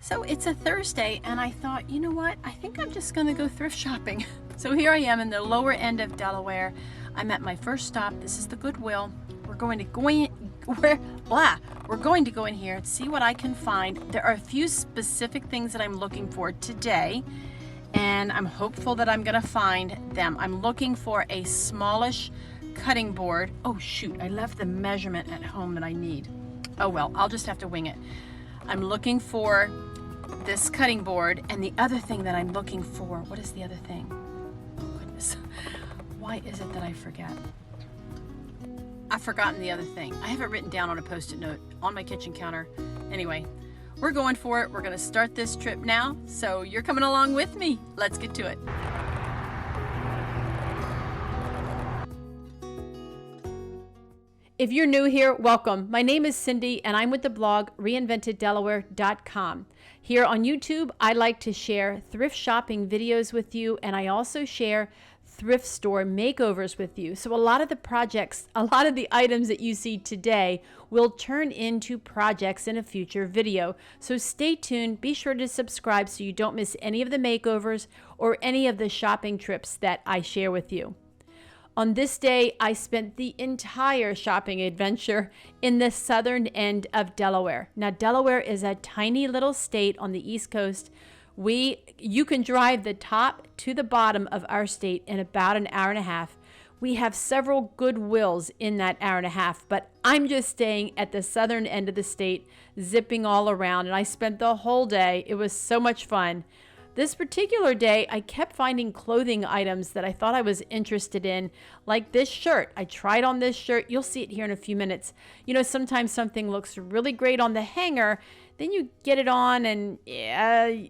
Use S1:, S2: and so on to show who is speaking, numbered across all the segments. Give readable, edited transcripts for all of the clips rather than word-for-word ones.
S1: So it's a Thursday and I thought, you know what? I think I'm just gonna go thrift shopping. So here I am in the lower end of Delaware. I'm at my first stop. This is the Goodwill. We're going to go in here and see what I can find. There are a few specific things that I'm looking for today, and I'm hopeful that I'm gonna find them. I'm looking for a smallish cutting board. Oh shoot, I left the measurement at home that I need. Oh well, I'll just have to wing it. I'm looking for this cutting board, and the other thing that I'm looking for, what is the other thing? Oh goodness, why is it that I forget? I've forgotten the other thing. I have it written down on a post-it note on my kitchen counter. Anyway, we're going for it. We're gonna start this trip now, so you're coming along with me. Let's get to it. If you're new here, welcome. My name is Cindy and I'm with the blog reinventeddelaware.com. Here on YouTube, I like to share thrift shopping videos with you, and I also share thrift store makeovers with you. So a lot of the projects, a lot of the items that you see today will turn into projects in a future video. So stay tuned. Be sure to subscribe so you don't miss any of the makeovers or any of the shopping trips that I share with you. On this day, I spent the entire shopping adventure in the southern end of Delaware. Now, Delaware is a tiny little state on the East Coast. You can drive the top to the bottom of our state in about an hour and a half. We have several Goodwills in that hour and a half, but I'm just staying at the southern end of the state, zipping all around, and I spent the whole day. It was so much fun. This particular day, I kept finding clothing items that I thought I was interested in, like this shirt. I tried on this shirt. You'll see it here in a few minutes. You know, sometimes something looks really great on the hanger, then you get it on and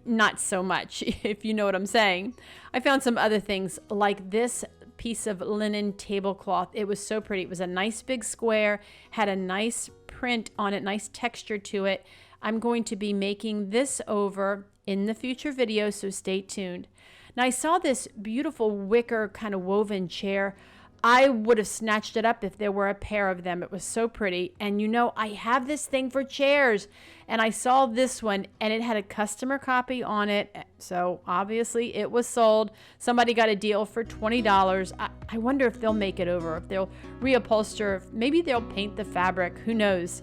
S1: not so much, if you know what I'm saying. I found some other things like this piece of linen tablecloth. It was so pretty. It was a nice big square, had a nice print on it, nice texture to it. I'm going to be making this over in the future video, so stay tuned. Now, I saw this beautiful wicker kind of woven chair. I would have snatched it up if there were a pair of them. It was so pretty. And you know, I have this thing for chairs, and I saw this one and it had a customer copy on it. So obviously it was sold. Somebody got a deal for $20. I wonder if they'll make it over, if they'll reupholster, maybe they'll paint the fabric, who knows.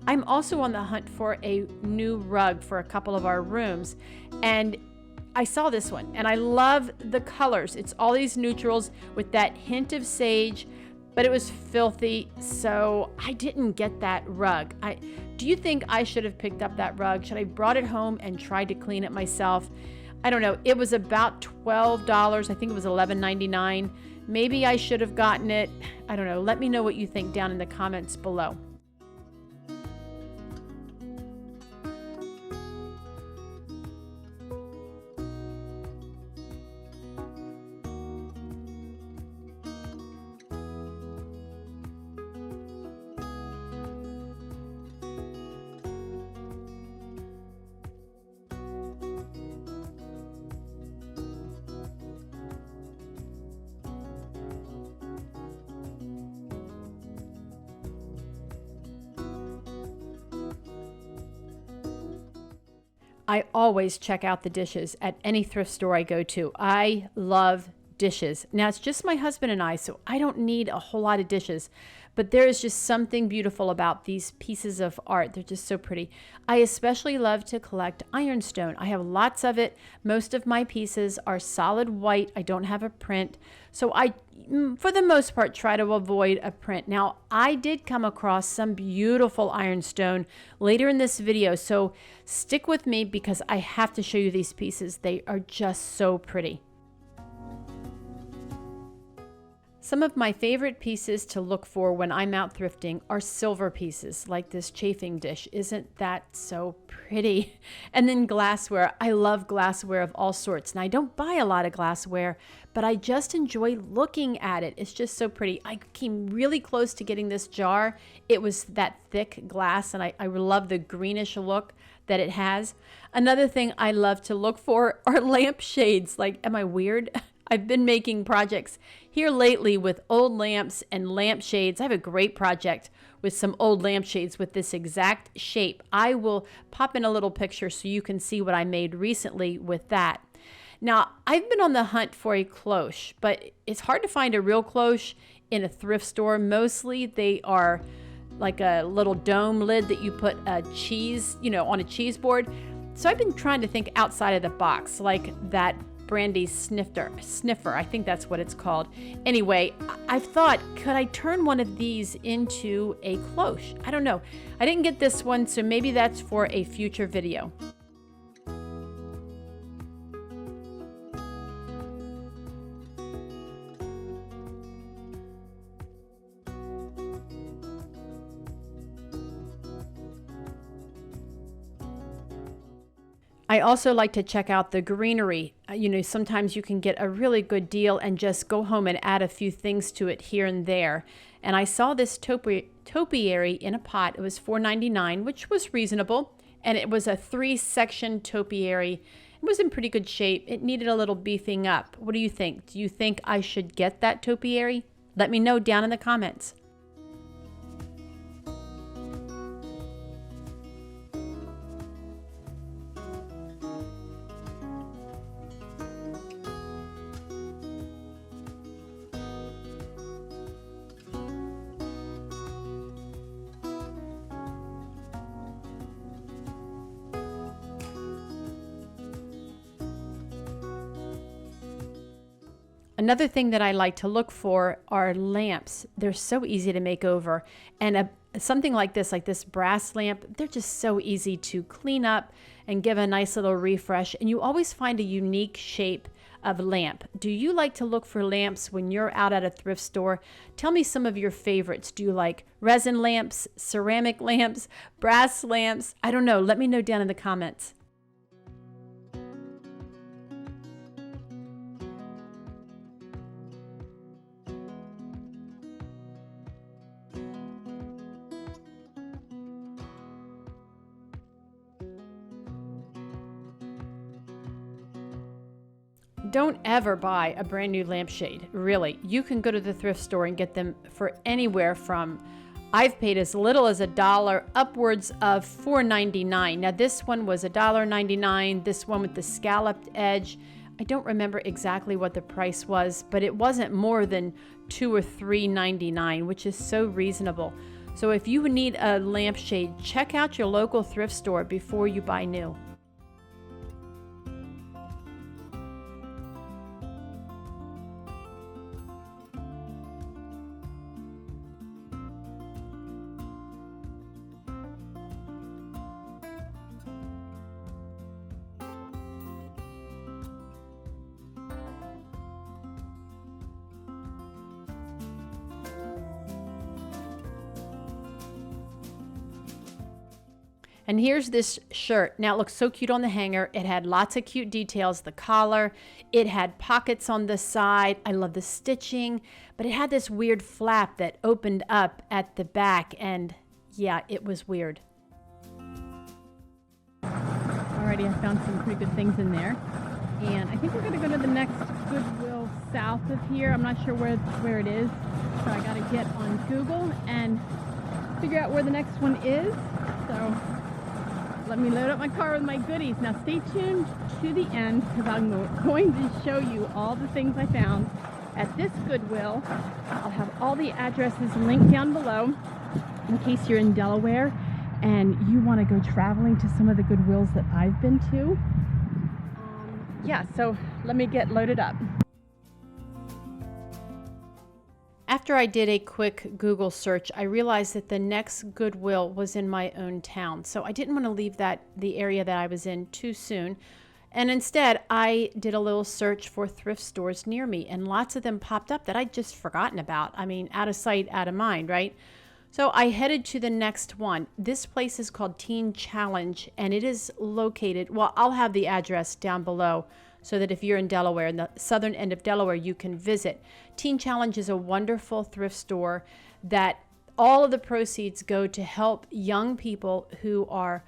S1: I'm also on the hunt for a new rug for a couple of our rooms, and I saw this one and I love the colors. It's all these neutrals with that hint of sage, but it was filthy, so I didn't get that rug. Do you think I should have picked up that rug? Should I have brought it home and tried to clean it myself? I don't know. It was about $12. I think it was $11.99. Maybe I should have gotten it. I don't know. Let me know what you think down in the comments below. I always check out the dishes at any thrift store I go to. I love dishes. Now, it's just my husband and I, so I don't need a whole lot of dishes, but there is just something beautiful about these pieces of art. They're just so pretty. I especially love to collect ironstone. I have lots of it. Most of my pieces are solid white. I don't have a print, so I, for the most part, try to avoid a print. Now, I did come across some beautiful ironstone later in this video, so stick with me because I have to show you these pieces. They are just so pretty. Some of my favorite pieces to look for when I'm out thrifting are silver pieces, like this chafing dish. Isn't that so pretty? And then glassware. I love glassware of all sorts. Now, I don't buy a lot of glassware, but I just enjoy looking at it. It's just so pretty. I came really close to getting this jar. It was that thick glass, and I love the greenish look that it has. Another thing I love to look for are lampshades. Like, am I weird? I've been making projects here lately with old lamps and lampshades. I have a great project with some old lampshades with this exact shape. I will pop in a little picture so you can see what I made recently with that. Now, I've been on the hunt for a cloche, but it's hard to find a real cloche in a thrift store. Mostly they are like a little dome lid that you put a cheese, on a cheese board. So I've been trying to think outside of the box, like that brandy sniffer. I think that's what it's called. Anyway, I've thought, could I turn one of these into a cloche? I don't know. I didn't get this one, so maybe that's for a future video. I also like to check out the greenery. Sometimes you can get a really good deal and just go home and add a few things to it here and there. And I saw this topiary in a pot. It was $4.99, which was reasonable. And it was a 3-section topiary. It was in pretty good shape. It needed a little beefing up. What do you think? Do you think I should get that topiary? Let me know down in the comments. Another thing that I like to look for are lamps. They're so easy to make over. And something like this brass lamp, they're just so easy to clean up and give a nice little refresh. And you always find a unique shape of lamp. Do you like to look for lamps when you're out at a thrift store? Tell me some of your favorites. Do you like resin lamps, ceramic lamps, brass lamps? I don't know. Let me know down in the comments. Don't ever buy a brand new lampshade. Really, you can go to the thrift store and get them for anywhere from, I've paid as little as $1 upwards of $4.99. Now this one was $1.99. This one with the scalloped edge, I don't remember exactly what the price was, but it wasn't more than $2 or $3.99, which is so reasonable. So if you need a lampshade, check out your local thrift store before you buy new. And here's this shirt. Now it looks so cute on the hanger. It had lots of cute details. The collar, it had pockets on the side. I love the stitching, but it had this weird flap that opened up at the back, and yeah, it was weird. Alrighty, I found some pretty good things in there. And I think we're gonna go to the next Goodwill south of here. I'm not sure where it is. So I gotta get on Google and figure out where the next one is. So let me load up my car with my goodies. Now stay tuned to the end because I'm going to show you all the things I found at this Goodwill. I'll have all the addresses linked down below in case you're in Delaware and you want to go traveling to some of the Goodwills that I've been to. Yeah, so let me get loaded up. After I did a quick Google search, I realized that the next Goodwill was in my own town. So I didn't want to leave the area that I was in too soon. And instead, I did a little search for thrift stores near me, and lots of them popped up that I'd just forgotten about. I mean, out of sight, out of mind, right? So I headed to the next one. This place is called Teen Challenge, and it is located, well, I'll have the address down below so that if you're in Delaware, in the southern end of Delaware, you can visit. Teen Challenge is a wonderful thrift store that all of the proceeds go to help young people who are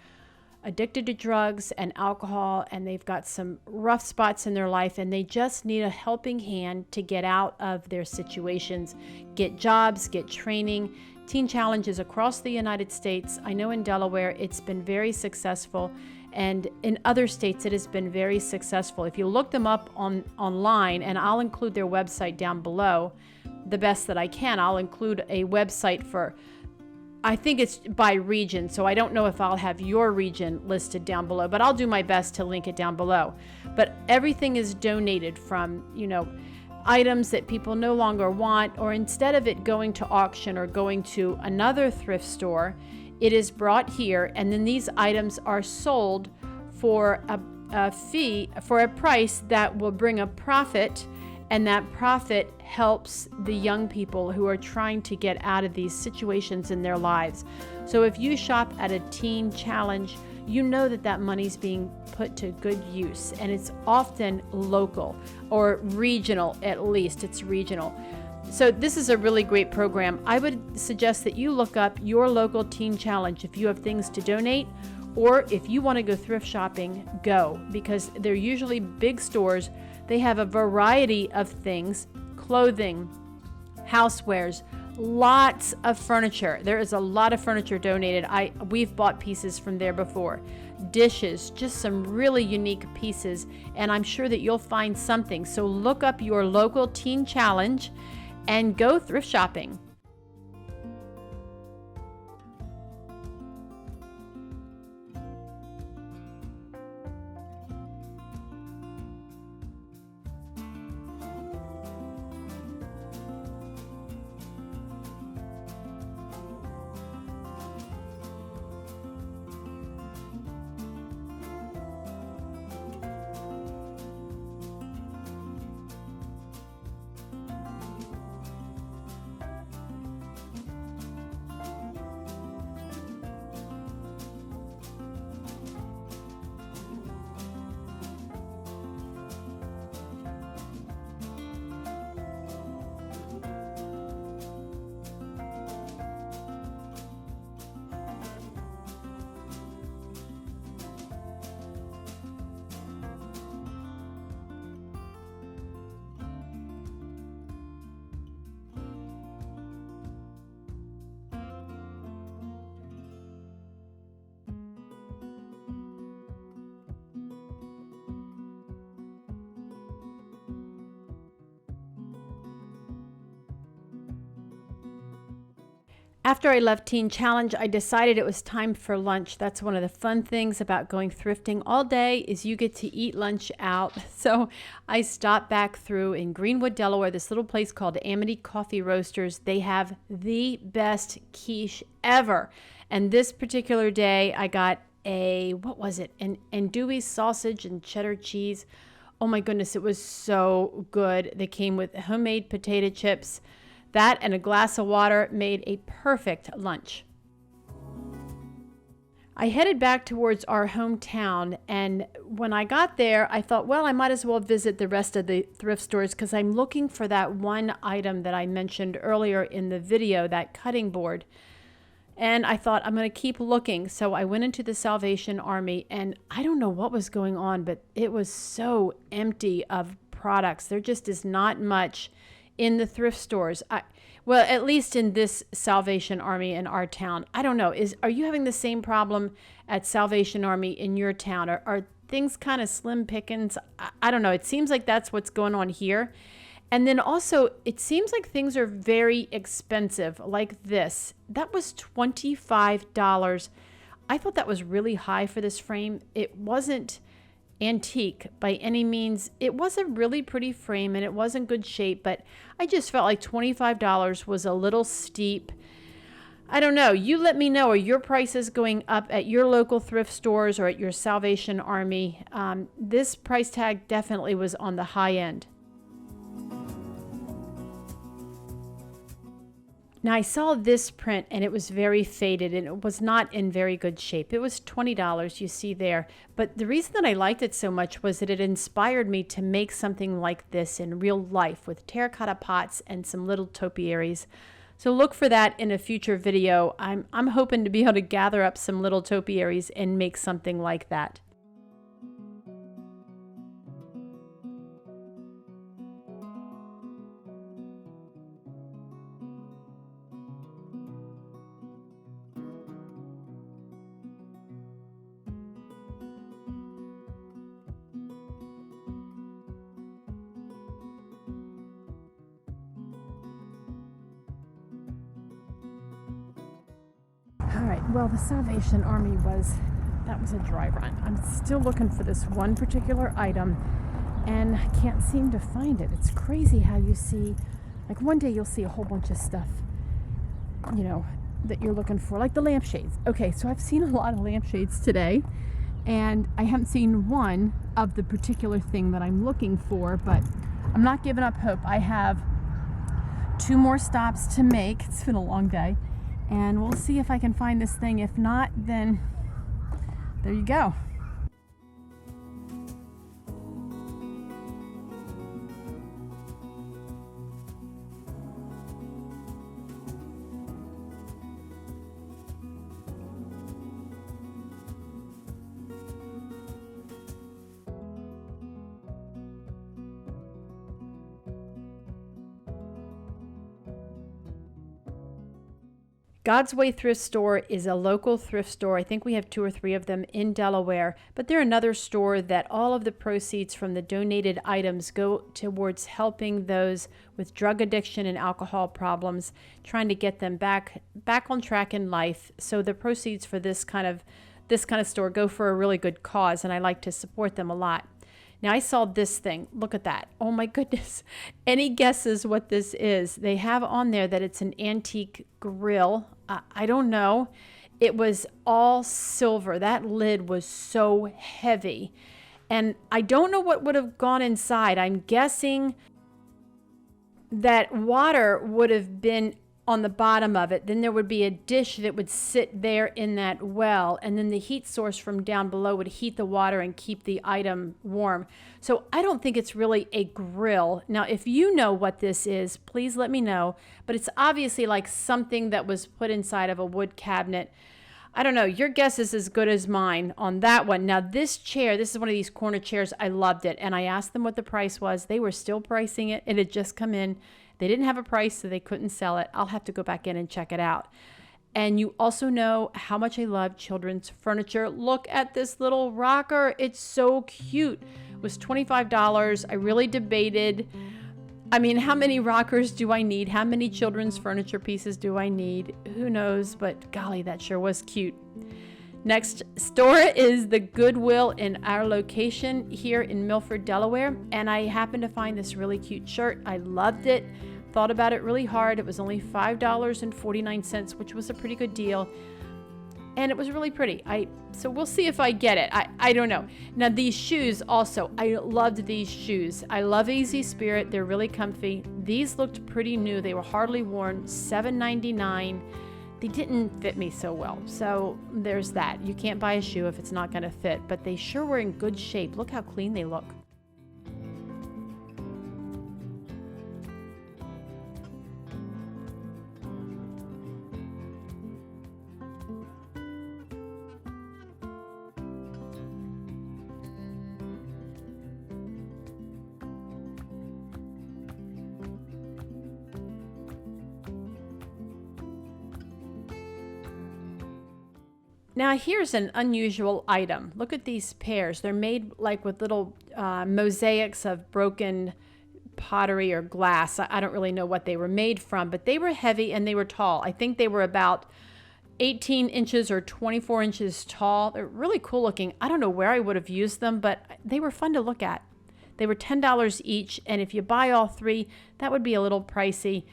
S1: addicted to drugs and alcohol, and they've got some rough spots in their life, and they just need a helping hand to get out of their situations, get jobs, get training. Teen challenges across the United States. I know in Delaware it's been very successful, and in other states it has been very successful. If you look them up online, and I'll include their website down below the best that I can. I'll include a website for, I think it's by region, so I don't know if I'll have your region listed down below, but I'll do my best to link it down below. But everything is donated from, items that people no longer want, or instead of it going to auction or going to another thrift store, it is brought here, and then these items are sold for a fee, for a price that will bring a profit, and that profit helps the young people who are trying to get out of these situations in their lives. So if you shop at a teen challenge, you know that money's being put to good use, and it's often local or regional. At least it's regional. So this is a really great program. I would suggest that you look up your local teen challenge if you have things to donate, or if you want to go thrift shopping, go, because they're usually big stores. They have a variety of things: clothing, housewares, lots of furniture. There is a lot of furniture donated. We've bought pieces from there before. Dishes, just some really unique pieces, and I'm sure that you'll find something. So look up your local teen challenge and go thrift shopping. After I left Teen Challenge, I decided it was time for lunch. That's one of the fun things about going thrifting all day, is you get to eat lunch out. So I stopped back through in Greenwood, Delaware, this little place called Amity Coffee Roasters. They have the best quiche ever. And this particular day, I got an andouille sausage and cheddar cheese. Oh my goodness, it was so good. They came with homemade potato chips. That and a glass of water made a perfect lunch. I headed back towards our hometown, and when I got there, I thought, well, I might as well visit the rest of the thrift stores, because I'm looking for that one item that I mentioned earlier in the video, that cutting board. And I thought, I'm going to keep looking. So I went into the Salvation Army, and I don't know what was going on, but it was so empty of products. There just is not much in the thrift stores. Well, at least in this Salvation Army in our town. I don't know. Are you having the same problem at Salvation Army in your town? Are things kind of slim pickings? I don't know. It seems like that's what's going on here. And then also, it seems like things are very expensive, like this. That was $25. I thought that was really high for this frame. It wasn't antique by any means. It was a really pretty frame, and it was in good shape, but I just felt like $25 was a little steep. I don't know. You let me know. Are your prices going up at your local thrift stores or at your Salvation Army? This price tag definitely was on the high end. Now, I saw this print, and it was very faded, and it was not in very good shape. It was $20, you see there. But the reason that I liked it so much was that it inspired me to make something like this in real life with terracotta pots and some little topiaries. So look for that in a future video. I'm hoping to be able to gather up some little topiaries and make something like that. All right, well, the Salvation Army that was a dry run. I'm still looking for this one particular item and I can't seem to find it. It's crazy how you see, like one day you'll see a whole bunch of stuff, you know, that you're looking for, like the lampshades. Okay, so I've seen a lot of lampshades today and I haven't seen one of the particular thing that I'm looking for, but I'm not giving up hope. I have 2 more stops to make. It's been a long day. And we'll see if I can find this thing. If not, then there you go. God's Way Thrift Store is a local thrift store. I think we have 2 or 3 of them in Delaware, but they're another store that all of the proceeds from the donated items go towards helping those with drug addiction and alcohol problems, trying to get them back on track in life. So the proceeds for this kind of store go for a really good cause, and I like to support them a lot. Now I saw this thing. Look at that. Oh my goodness. Any guesses what this is? They have on there that it's an antique grill. I don't know. It was all silver. That lid was so heavy. And I don't know what would have gone inside. I'm guessing that water would have been on the bottom of it. Then there would be a dish that would sit there in that well, and then the heat source from down below would heat the water and keep the item warm. So I don't think it's really a grill. Now, if you know what this is, please let me know. But it's obviously like something that was put inside of a wood cabinet. I don't know. Your guess is as good as mine on that one. Now, this chair, this is one of these corner chairs. I loved it. And I asked them what the price was. They were still pricing it. It had just come in. They didn't have a price, so they couldn't sell it. I'll have to go back in and check it out. And you also know how much I love children's furniture. Look at this little rocker. It's so cute. It was $25. I really debated. I mean, how many rockers do I need? How many children's furniture pieces do I need? Who knows? But golly, that sure was cute. Next store is the Goodwill in our location here in Milford, Delaware. And I happened to find this really cute shirt. I loved it. Thought about it really hard. It was only $5.49, which was a pretty good deal. And it was really pretty. So we'll see if I get it. I don't know. Now these shoes also, I loved these shoes. I love Easy Spirit. They're really comfy. These looked pretty new. They were hardly worn. $7.99. They didn't fit me so well. So there's that. You can't buy a shoe if it's not going to fit, but they sure were in good shape. Look how clean they look. Now here's an unusual item. Look at these pears. They're made like with little mosaics of broken pottery or glass. I don't really know what they were made from, but they were heavy and they were tall. I think they were about 18 inches or 24 inches tall. They're really cool looking. I don't know where I would have used them, but they were fun to look at. They were $10 each, and if you buy all 3, that would be a little pricey.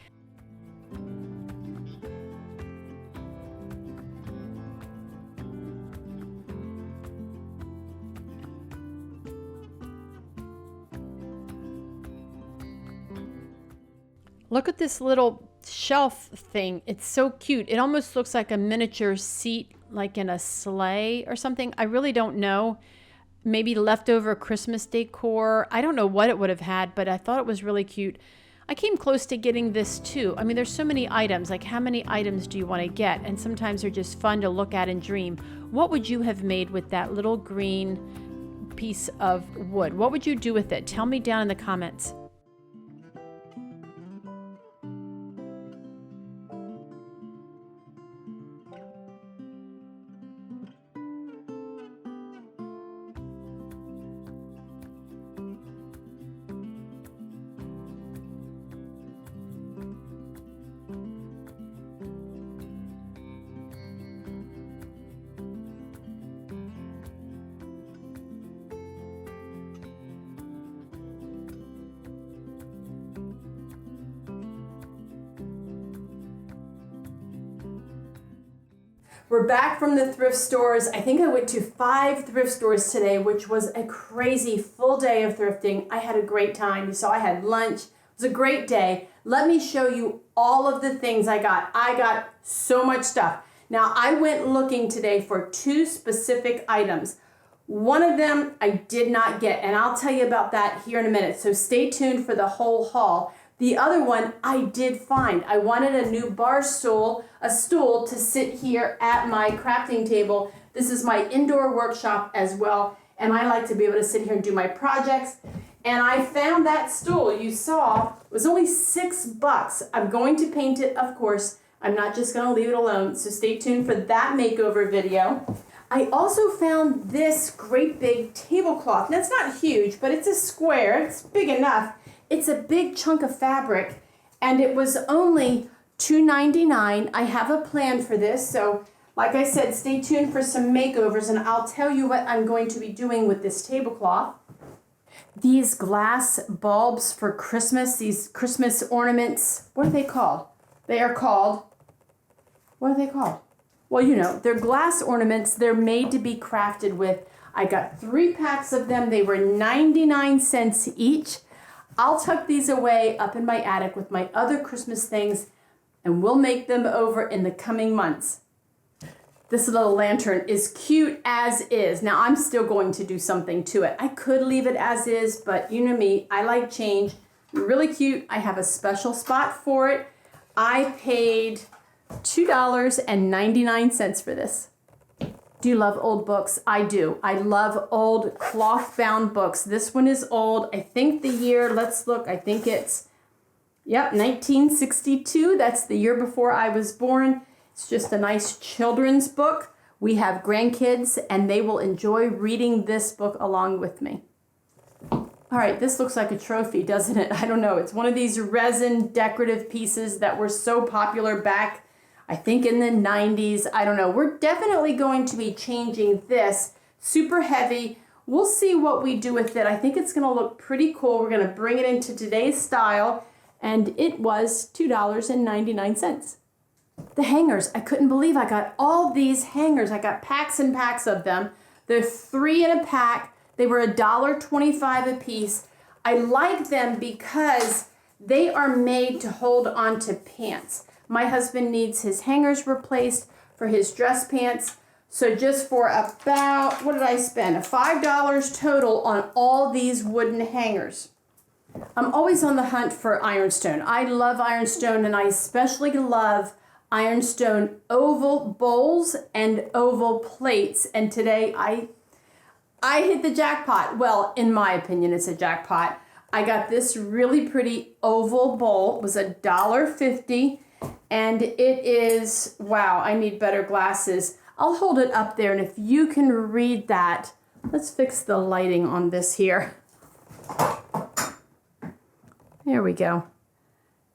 S1: Look at this little shelf thing. It's so cute. It almost looks like a miniature seat, like in a sleigh or something. I really don't know. Maybe leftover Christmas decor. I don't know what it would have had, but I thought it was really cute. I came close to getting this too. I mean, there's so many items. Like, how many items do you want to get? And sometimes they're just fun to look at and dream. What would you have made with that little green piece of wood? What would you do with it? Tell me down in the comments. We're back from the thrift stores. I think I went to 5 thrift stores today, which was a crazy full day of thrifting. I had a great time. You saw I had lunch. It was a great day. Let me show you all of the things I got. I got so much stuff. Now, I went looking today for 2 specific items. One of them I did not get, and I'll tell you about that here in a minute. So stay tuned for the whole haul. The other one I did find. I wanted a new bar stool, a stool to sit here at my crafting table. This is my indoor workshop as well, and I like to be able to sit here and do my projects. And I found that stool you saw was only $6. I'm going to paint it, of course. I'm not just going to leave it alone, so stay tuned for that makeover video. I also found this great big tablecloth. Now, it's not huge, but it's a square. It's big enough. It's a big chunk of fabric, and it was only $2.99. I have a plan for this, so like I said, stay tuned for some makeovers, and I'll tell you what I'm going to be doing with this tablecloth. These glass bulbs for Christmas, these Christmas ornaments, what are they called? They are called, what are they called? Well, you know, they're glass ornaments. They're made to be crafted with. I got 3 packs of them. They were 99 cents each. I'll tuck these away up in my attic with my other Christmas things, and we'll make them over in the coming months. This little lantern is cute as is. Now, I'm still going to do something to it. I could leave it as is, but you know me, I like change. Really cute. I have a special spot for it. I paid $2.99 for this. Do you love old books? I do. I love old cloth-bound books. This one is old. I think the year, let's look, I think it's, 1962. That's the year before I was born. It's just a nice children's book. We have grandkids, and they will enjoy reading this book along with me. All right, this looks like a trophy, doesn't it? I don't know. It's one of these resin decorative pieces that were so popular back, I think, in the 90s. I don't know. We're definitely going to be changing this. Super heavy. We'll see what we do with it. I think it's going to look pretty cool. We're going to bring it into today's style, and it was $2.99. The hangers. I couldn't believe I got all these hangers. I got packs and packs of them. They're 3 in a pack. They were $1.25 a piece. I like them because they are made to hold onto pants. My husband needs his hangers replaced for his dress pants. So just for about, what did I spend? $5 total on all these wooden hangers. I'm always on the hunt for ironstone. I love ironstone, and I especially love ironstone oval bowls and oval plates. And today I hit the jackpot. Well, in my opinion, it's a jackpot. I got this really pretty oval bowl. It was $1.50. And it is, wow, I need better glasses. I'll hold it up there, and if you can read that, let's fix the lighting on this here. There we go.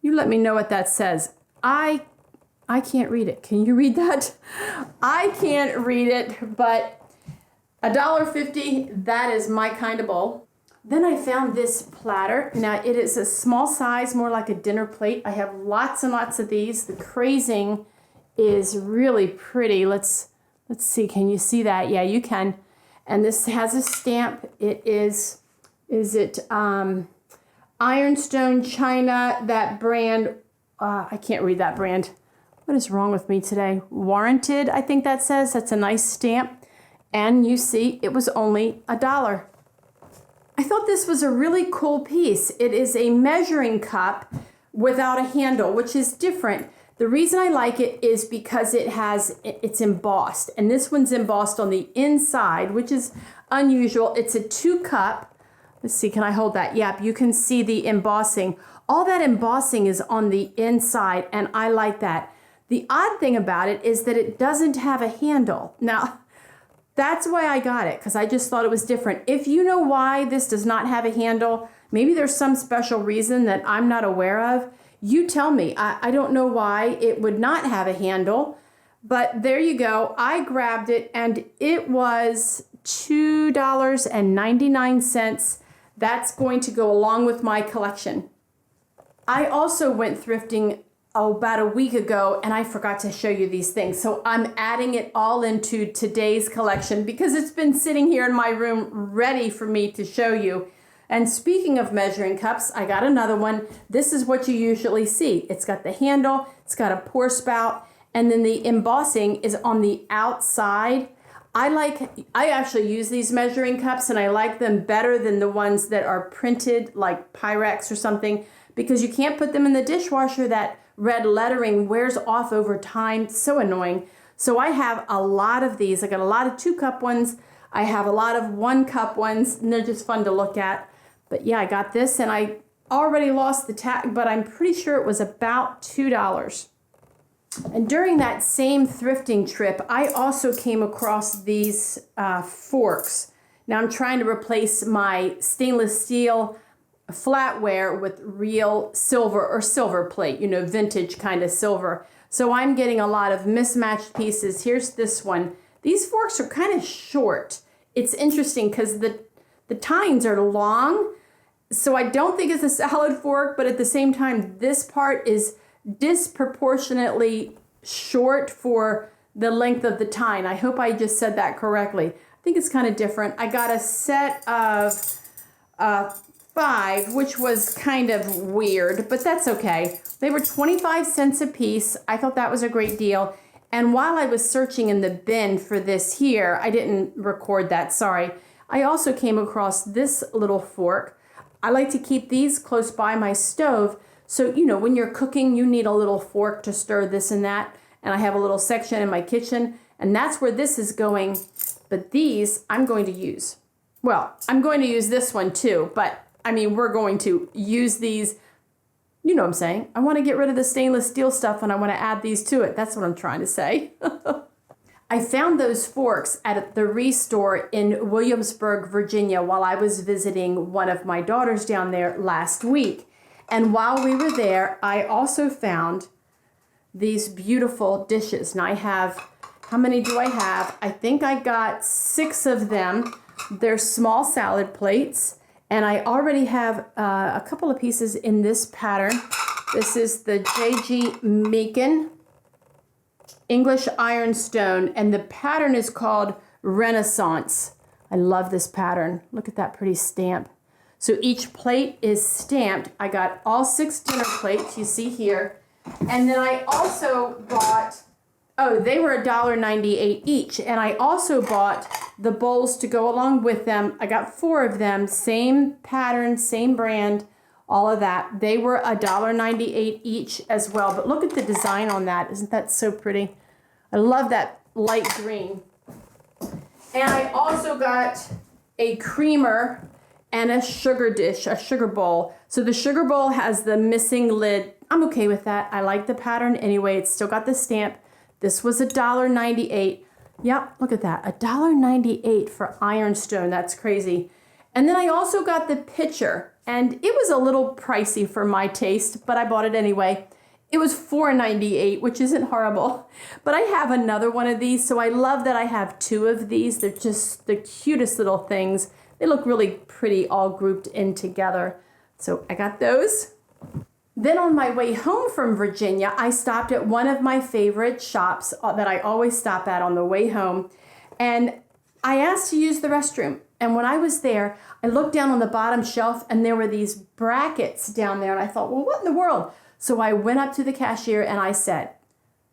S1: You let me know what that says. I can't read it. Can you read that? I can't read it, but $1.50, that is my kind of bowl. Then I found this platter. Now, it is a small size, more like a dinner plate. I have lots and lots of these. The crazing is really pretty. Let's see, can you see that? Yeah, you can. And this has a stamp. It is it Ironstone China, that brand? I can't read that brand. What is wrong with me today? Warranted, I think that says. That's a nice stamp. And you see, it was only $1. I thought this was a really cool piece. It is a measuring cup without a handle, which is different. The reason I like it is because it's embossed, and this one's embossed on the inside, which is unusual. It's a 2-cup. Let's see, can I hold that? Yep, you can see the embossing. All that embossing is on the inside, and I like that. The odd thing about it is that it doesn't have a handle. Now, that's why I got it, because I just thought it was different. If you know why this does not have a handle, maybe there's some special reason that I'm not aware of, you tell me. I don't know why it would not have a handle, but there you go. I grabbed it, and it was $2.99. That's going to go along with my collection. I also went thrifting about a week ago, and I forgot to show you these things. So I'm adding it all into today's collection because it's been sitting here in my room ready for me to show you. And speaking of measuring cups, I got another one. This is what you usually see. It's got the handle, it's got a pour spout, and then the embossing is on the outside. I actually use these measuring cups, and I like them better than the ones that are printed like Pyrex or something, because you can't put them in the dishwasher. That red lettering wears off over time. It's so annoying. So I have a lot of these. I got a lot of 2-cup ones. I have a lot of 1-cup ones, and they're just fun to look at. But yeah, I got this, and I already lost the tag, but I'm pretty sure it was about $2. And during that same thrifting trip, I also came across these forks. Now I'm trying to replace my stainless steel flatware with real silver or silver plate, vintage kind of silver. So I'm getting a lot of mismatched pieces. Here's this one. These forks are kind of short. It's interesting because the tines are long, so I don't think it's a salad fork, but at the same time, this part is disproportionately short for the length of the tine. I hope I just said that correctly. I think it's kind of different. I got a set of 5, which was kind of weird, but that's okay. They were 25 cents a piece. I thought that was a great deal. And while I was searching in the bin for this here, I didn't record that, sorry. I also came across this little fork. I like to keep these close by my stove. So, when you're cooking, you need a little fork to stir this and that. And I have a little section in my kitchen, and that's where this is going. But these I'm going to use. Well, I'm going to use this one too, but we're going to use these. You know what I'm saying. I want to get rid of the stainless steel stuff, and I want to add these to it. That's what I'm trying to say. I found those forks at the Restore in Williamsburg, Virginia, while I was visiting one of my daughters down there last week. And while we were there, I also found these beautiful dishes. And I have, how many do I have? I think I got 6 of them. They're small salad plates. And I already have a couple of pieces in this pattern. This is the J.G. Meakin English Ironstone, and the pattern is called Renaissance. I love this pattern. Look at that pretty stamp. So each plate is stamped. I got all 6 dinner plates you see here. And then I also bought, they were $1.98 each. And I also bought the bowls to go along with them. I got 4 of them, same pattern, same brand, all of that. They were $1.98 each as well. But look at the design on that. Isn't that so pretty? I love that light green. And I also got a creamer and a sugar dish, a sugar bowl. So the sugar bowl has the missing lid. I'm okay with that. I like the pattern anyway. It's still got the stamp. This was $1.98. Yep, look at that. $1.98 for ironstone. That's crazy. And then I also got the pitcher, and it was a little pricey for my taste, but I bought it anyway. It was $4.98, which isn't horrible. But I have another one of these, so I love that I have 2 of these. They're just the cutest little things. They look really pretty all grouped in together. So I got those. Then on my way home from Virginia, I stopped at one of my favorite shops that I always stop at on the way home. And I asked to use the restroom. And when I was there, I looked down on the bottom shelf, and there were these brackets down there. And I thought, well, what in the world? So I went up to the cashier and I said,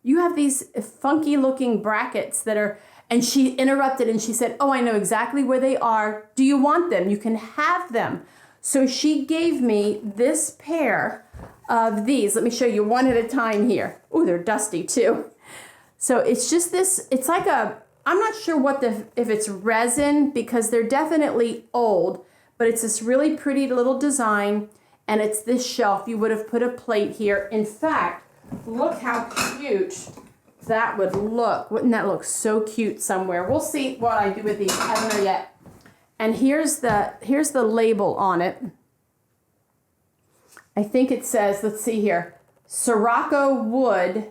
S1: you have these funky looking brackets that are, And she interrupted and she said, oh, I know exactly where they are. Do you want them? You can have them. So she gave me this pair of these. Let me show you one at a time here. Oh, they're dusty too. So it's just this, it's like a, I'm not sure if it's resin, because they're definitely old, but it's this really pretty little design, and it's this shelf. You would have put a plate here. In fact, look how cute that would look. Wouldn't that look so cute somewhere? We'll see what I do with these. I haven't know yet. And here's the label on it. I think it says, let's see here, Sirocco wood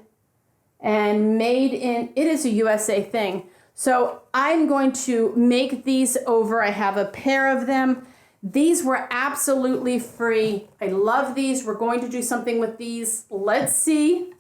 S1: and made in, it is a USA thing. So I'm going to make these over. I have a pair of them. These were absolutely free. I love these. We're going to do something with these. Let's see.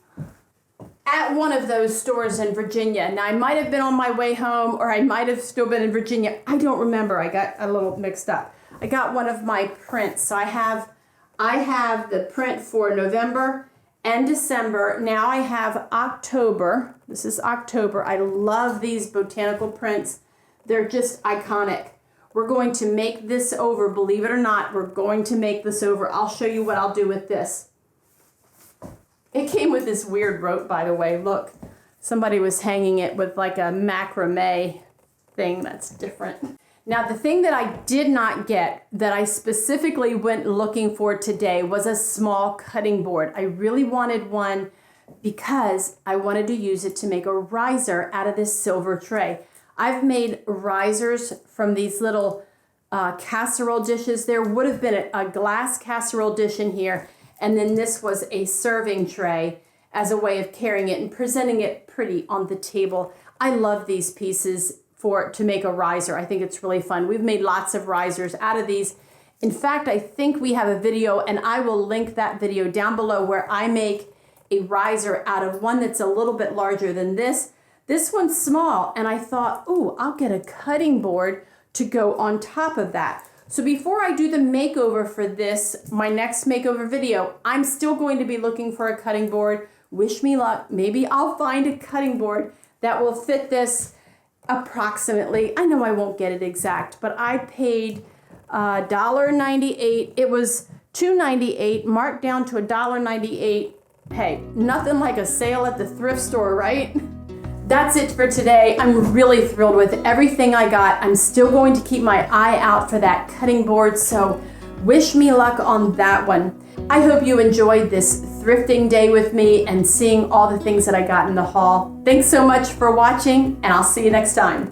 S1: At one of those stores in Virginia. Now, I might have been on my way home, or I might have still been in Virginia. I don't remember. I got a little mixed up. I got one of my prints. So I have the print for November and December. Now I have October. This is October. I love these botanical prints. They're just iconic. We're going to make this over. Believe it or not, we're going to make this over. I'll show you what I'll do with this. It came with this weird rope, by the way. Look, somebody was hanging it with like a macrame thing that's different. Now, the thing that I did not get, that I specifically went looking for today, was a small cutting board. I really wanted one because I wanted to use it to make a riser out of this silver tray. I've made risers from these little casserole dishes. There would have been a glass casserole dish in here, and then this was a serving tray as a way of carrying it and presenting it pretty on the table. I love these pieces to make a riser. I think it's really fun. We've made lots of risers out of these. In fact, I think we have a video, and I will link that video down below, where I make a riser out of one that's a little bit larger than this. This one's small, and I thought, ooh, I'll get a cutting board to go on top of that. So before I do the makeover for this, my next makeover video, I'm still going to be looking for a cutting board. Wish me luck. Maybe I'll find a cutting board that will fit this approximately. I know I won't get it exact, but I paid $1.98. It was $2.98, marked down to $1.98. Hey, nothing like a sale at the thrift store, right? That's it for today. I'm really thrilled with everything I got. I'm still going to keep my eye out for that cutting board, so wish me luck on that one. I hope you enjoyed this thrifting day with me and seeing all the things that I got in the haul. Thanks so much for watching, and I'll see you next time.